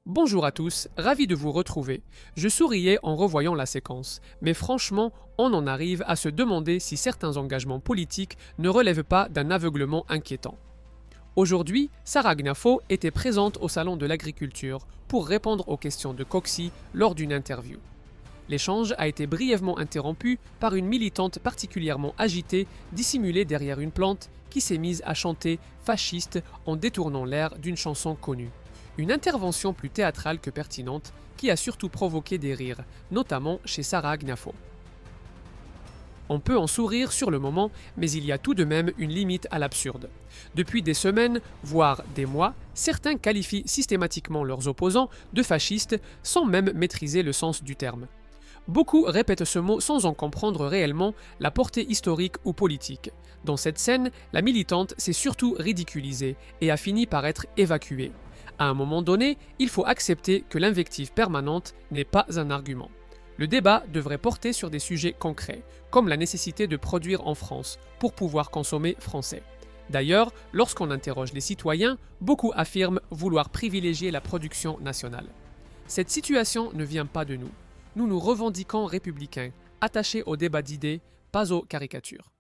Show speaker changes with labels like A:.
A: Bonjour à tous, ravi de vous retrouver. Je souriais en revoyant la séquence, mais franchement, on en arrive à se demander si certains engagements politiques ne relèvent pas d'un aveuglement inquiétant. Aujourd'hui, Sarah Gnafo était présente au Salon de l'Agriculture pour répondre aux questions de Coxy lors d'une interview. L'échange a été brièvement interrompu par une militante particulièrement agitée, dissimulée derrière une plante, qui s'est mise à chanter fasciste en détournant l'air d'une chanson connue. Une intervention plus théâtrale que pertinente qui a surtout provoqué des rires, notamment chez Sarah Gnafo. On peut en sourire sur le moment, mais il y a tout de même une limite à l'absurde. Depuis des semaines, voire des mois, certains qualifient systématiquement leurs opposants de fascistes sans même maîtriser le sens du terme. Beaucoup répètent ce mot sans en comprendre réellement la portée historique ou politique. Dans cette scène, la militante s'est surtout ridiculisée et a fini par être évacuée. À un moment donné, il faut accepter que l'invective permanente n'est pas un argument. Le débat devrait porter sur des sujets concrets, comme la nécessité de produire en France pour pouvoir consommer français. D'ailleurs, lorsqu'on interroge les citoyens, beaucoup affirment vouloir privilégier la production nationale. Cette situation ne vient pas de nous. Nous nous revendiquons républicains, attachés au débat d'idées, pas aux caricatures.